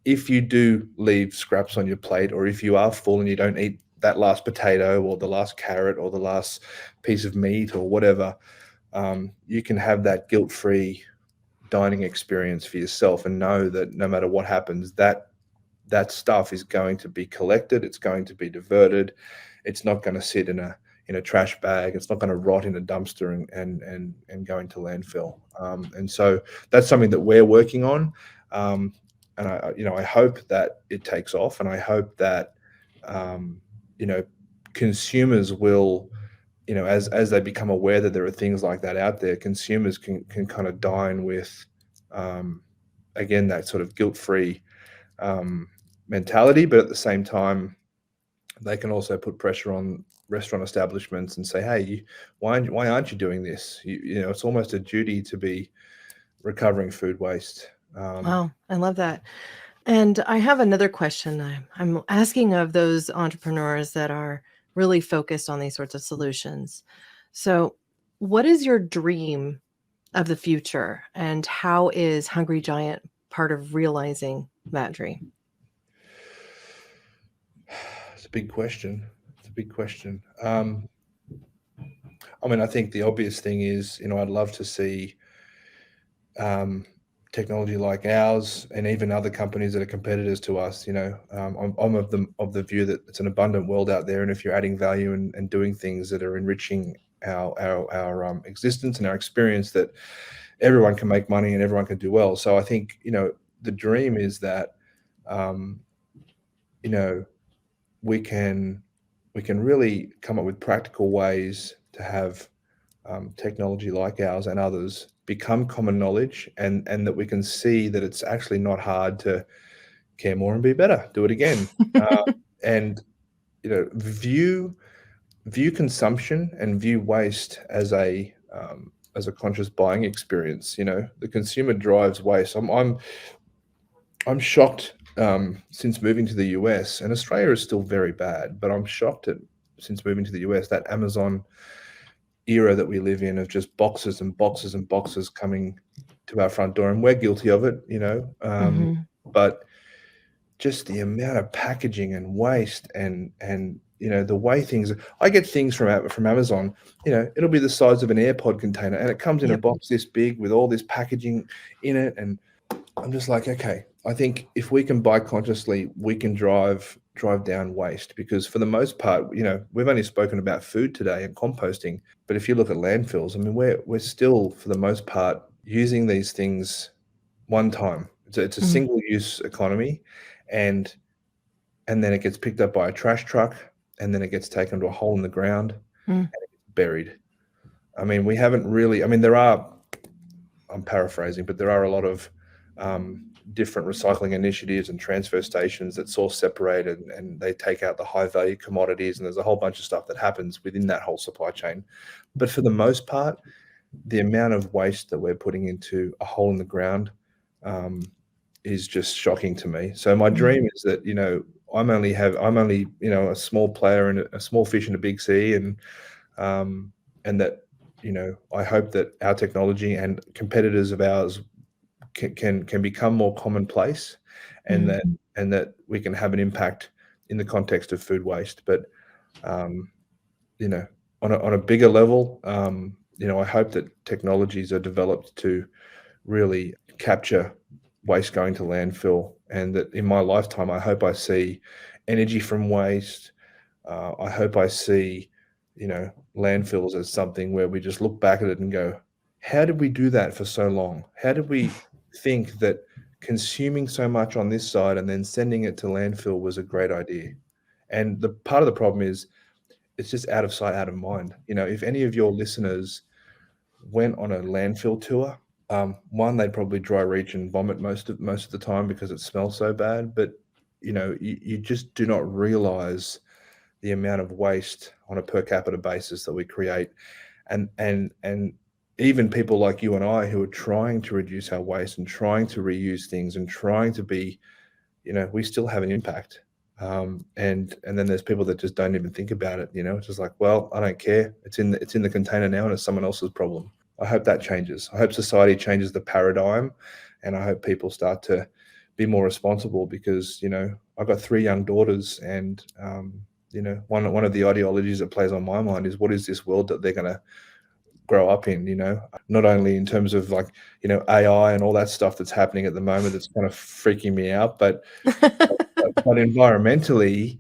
if you do leave scraps on your plate, or if you are full and you don't eat that last potato or the last carrot or the last piece of meat or whatever, you can have that guilt-free dining experience for yourself and know that no matter what happens, that stuff is going to be collected, it's going to be diverted, it's not going to sit in a trash bag, it's not going to rot in a dumpster and go into landfill. And so that's something that we're working on, and I hope that it takes off, and I hope that um, you know consumers will, as they become aware that there are things like that out there, consumers can kind of dine with, again, that sort of guilt-free mentality, but at the same time, they can also put pressure on restaurant establishments and say, "Hey, why aren't you doing this? It's almost a duty to be recovering food waste." Wow, I love that. And I have another question I'm asking of those entrepreneurs that are really focused on these sorts of solutions. So, what is your dream of the future, and how is Hungry Giant part of realizing that dream? It's a big question. It's a big question. I mean, I think the obvious thing is, I'd love to see technology like ours and even other companies that are competitors to us. I'm of the view that it's an abundant world out there, and if you're adding value and doing things that are enriching our existence and our experience, that everyone can make money and everyone can do well. So I think the dream is that you know we can really come up with practical ways to have technology like ours and others become common knowledge, and that we can see that it's actually not hard to care more and be better, do it again, and view consumption and view waste as a conscious buying experience. The consumer drives waste. I'm shocked, since moving to the US, and Australia is still very bad, but I'm shocked at, since moving to the US, that Amazon era that we live in, of just boxes and boxes and boxes coming to our front door, and we're guilty of it, Mhm. but just the amount of packaging and waste, and the way things, I get things from Amazon, it'll be the size of an AirPod container, and it comes in a Yep. box this big with all this packaging in it, and I'm just like, okay, I think if we can buy consciously, we can drive down waste, because for the most part, we've only spoken about food today and composting, but if you look at landfills, I mean, we're still, for the most part, using these things one time. It's a Mm, single use economy, and then it gets picked up by a trash truck, and then it gets taken to a hole in the ground, mm, buried. I mean, we haven't really. I mean, there are. I'm paraphrasing, but there are a lot of different recycling initiatives and transfer stations that source separate, and they take out the high value commodities, and there's a whole bunch of stuff that happens within that whole supply chain. But for the most part, the amount of waste that we're putting into a hole in the ground um, is just shocking to me. So my mm, dream is that I'm only a small player and a small fish in a big sea, um, and that I hope that our technology and competitors of ours can become more commonplace, and mm, that we can have an impact in the context of food waste. But um, you know, on a bigger level, I hope that technologies are developed to really capture waste going to landfill, and that in my lifetime, I hope I see energy from waste. I hope I see, landfills as something where we just look back at it and go, how did we do that for so long? How did we think that consuming so much on this side and then sending it to landfill was a great idea? And the part of the problem is it's just out of sight, out of mind. If any of your listeners went on a landfill tour, one, they'd probably dry reach and vomit most of the time because it smells so bad. But you just do not realize the amount of waste on a per capita basis that we create, and even people like you and I, who are trying to reduce our waste and trying to reuse things and trying to be, we still have an impact. And then there's people that just don't even think about it. It's just like, well, I don't care. It's in the container now, and it's someone else's problem. I hope that changes. I hope society changes the paradigm, and I hope people start to be more responsible, because I've got 3 young daughters, and one of the ideologies that plays on my mind is, what is this world that they're going to grow up in? Not only in terms of, like, AI and all that stuff that's happening at the moment that's kind of freaking me out, but environmentally,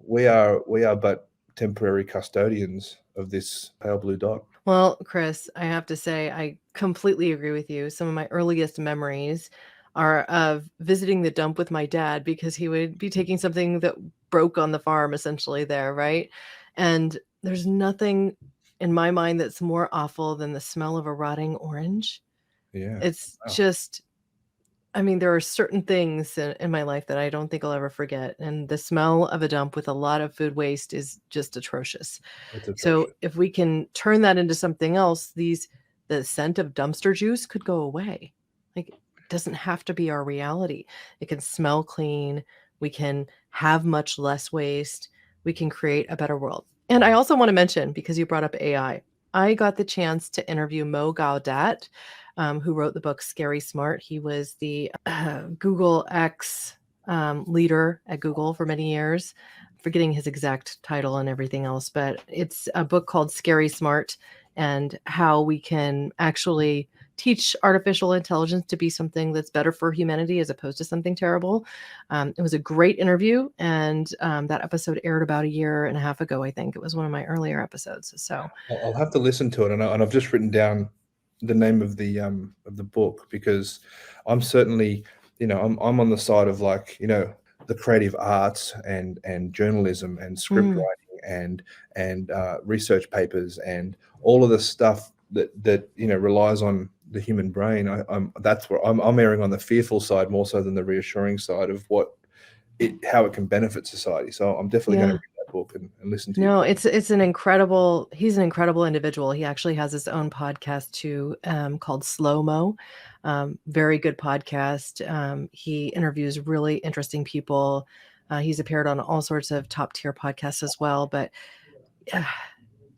we are but temporary custodians of this pale blue dot. Well, Chris, I have to say, I completely agree with you. Some of my earliest memories are of visiting the dump with my dad because he would be taking something that broke on the farm essentially there, right? And there's nothing in my mind that's more awful than the smell of a rotting orange. Yeah. It's Wow. just, I mean, there are certain things in my life that I don't think I'll ever forget. And the smell of a dump with a lot of food waste is just atrocious. It's So atrocious. if we can turn that into something else, the scent of dumpster juice could go away. Like, it doesn't have to be our reality. It can smell clean. We can have much less waste. We can create a better world. And I also want to mention, because you brought up AI, I got the chance to interview Mo Gaudat, who wrote the book Scary Smart. He was the Google X leader at Google for many years, forgetting his exact title and everything else, but it's a book called Scary Smart and how we can actually teach artificial intelligence to be something that's better for humanity as opposed to something terrible. It was a great interview, and that episode aired about a year and a half ago, I think. It was one of my earlier episodes. So I'll have to listen to it, and I've just written down the name of the book, because I'm certainly, I'm on the side of, like, the creative arts and journalism and script mm, writing and research papers and all of the stuff that relies on the human brain. That's where I'm erring on the fearful side more so than the reassuring side of how it can benefit society. So I'm definitely going to yeah. read that book and listen to you. No, it's he's an incredible individual. He actually has his own podcast too, called Slow Mo. Very good podcast. He interviews really interesting people. He's appeared on all sorts of top tier podcasts as well. But uh,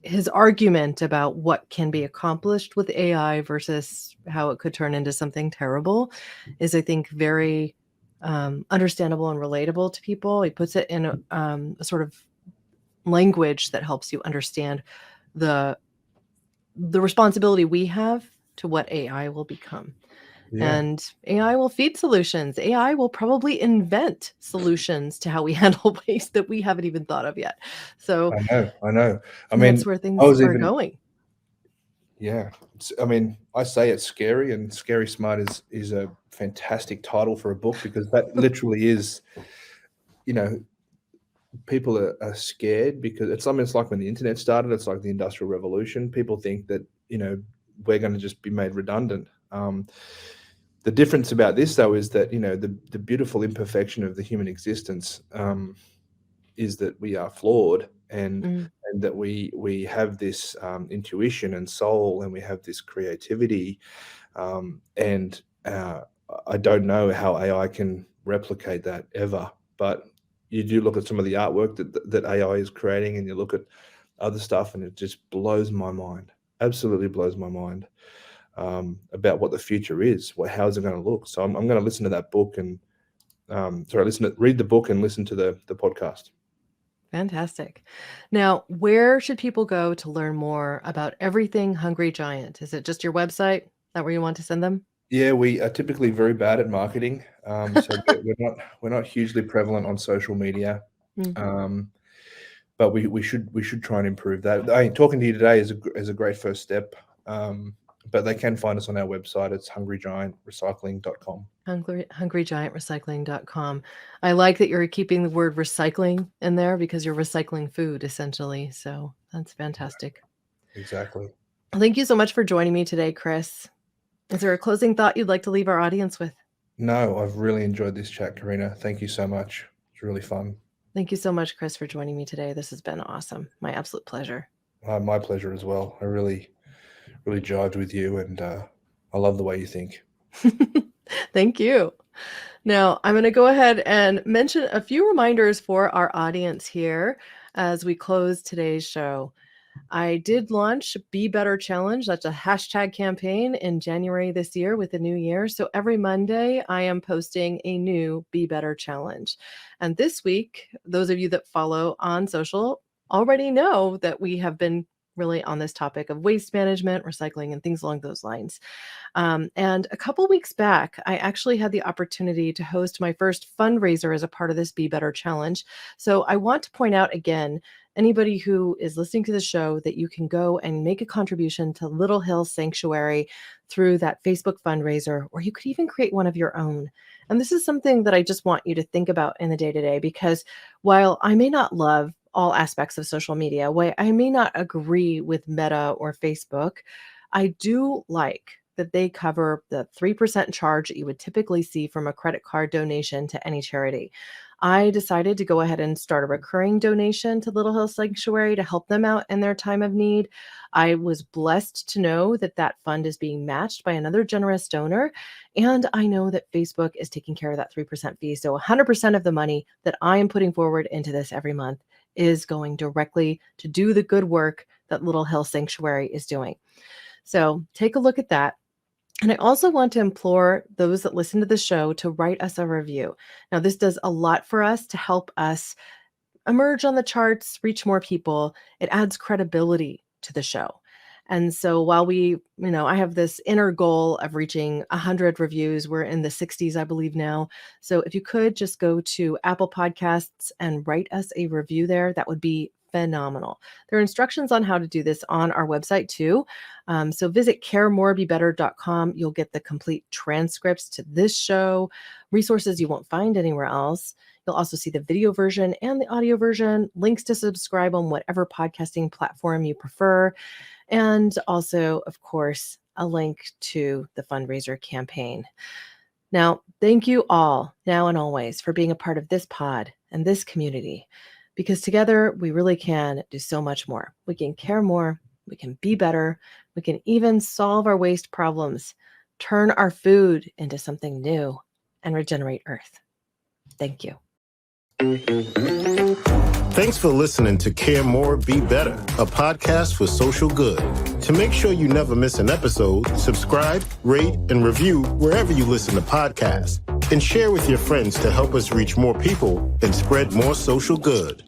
his argument about what can be accomplished with AI versus how it could turn into something terrible is, I think, very understandable and relatable to people. He puts it in a sort of language that helps you understand the responsibility we have to what AI will become. Yeah. And AI will feed solutions. AI will probably invent solutions to how we handle waste that we haven't even thought of yet. So I know. I that's mean, where I things was are even, going. yeah. I mean, I say it's scary, and Scary Smart is a fantastic title for a book, because that literally is, you know, people are scared because it's something. It's like when the internet started. It's like the Industrial Revolution. People think that, we're going to just be made redundant. The difference about this, though, is that, the beautiful imperfection of the human existence, is that we are flawed, Mm, and that we have this intuition and soul, and we have this creativity, and I don't know how AI can replicate that ever. But you do look at some of the artwork that AI is creating, and you look at other stuff, and it just blows my mind. Absolutely blows my mind, about what the future is. How is it going to look? So I'm going to listen to that book and read the book and listen to the podcast. fantastic. Now, where should people go to learn more about everything Hungry Giant? Is it just your website? Is that where you want to send them? Yeah, we are typically very bad at marketing, so we're not hugely prevalent on social media, Mm. um, but we should try and improve that. Talking to you today is a great first step, but they can find us on our website. It's hungrygiantrecycling.com. Hungrygiantrecycling.com. I like that you're keeping the word recycling in there because you're recycling food essentially. So that's fantastic. Exactly. Thank you so much for joining me today, Chris. Is there a closing thought you'd like to leave our audience with? No, I've really enjoyed this chat, Corinna. Thank you so much. It's really fun. Thank you so much, Chris, for joining me today. This has been awesome. My absolute pleasure. My pleasure as well. I really jived with you, and I love the way you think. Thank you. Now, I'm going to go ahead and mention a few reminders for our audience here as we close today's show. I did launch Be Better Challenge. That's a hashtag campaign in January this year with the new year. So every Monday, I am posting a new Be Better Challenge. And this week, those of you that follow on social already know that we have been really on this topic of waste management, recycling, and things along those lines. And a couple weeks back, I actually had the opportunity to host my first fundraiser as a part of this Be Better Challenge. So I want to point out again, anybody who is listening to the show, that you can go and make a contribution to Little Hill Sanctuary through that Facebook fundraiser, or you could even create one of your own. And this is something that I just want you to think about in the day-to-day, because while I may not love all aspects of social media, while I may not agree with Meta or Facebook, I do like that they cover the 3% charge that you would typically see from a credit card donation to any charity. I decided to go ahead and start a recurring donation to Little Hill Sanctuary to help them out in their time of need. I was blessed to know that that fund is being matched by another generous donor. And I know that Facebook is taking care of that 3% fee. So 100% of the money that I am putting forward into this every month is going directly to do the good work that Little Hill Sanctuary is doing. So take a look at that. And I also want to implore those that listen to the show to write us a review. Now, this does a lot for us to help us emerge on the charts, reach more people. It adds credibility to the show. And so while I have this inner goal of reaching 100 reviews, we're in the 60s, I believe now. So if you could just go to Apple Podcasts and write us a review there, that would be phenomenal. There are instructions on how to do this on our website too. So visit caremorebebetter.com. You'll get the complete transcripts to this show, resources you won't find anywhere else. You'll also see the video version and the audio version, links to subscribe on whatever podcasting platform you prefer, and also, of course, a link to the fundraiser campaign. Now, thank you all, now and always, for being a part of this pod and this community, because together we really can do so much more. We can care more, we can be better, we can even solve our waste problems, turn our food into something new, and regenerate Earth. Thank you. Thanks for listening to Care More, Be Better, a podcast for social good. To make sure you never miss an episode, subscribe, rate, and review wherever you listen to podcasts, and share with your friends to help us reach more people and spread more social good.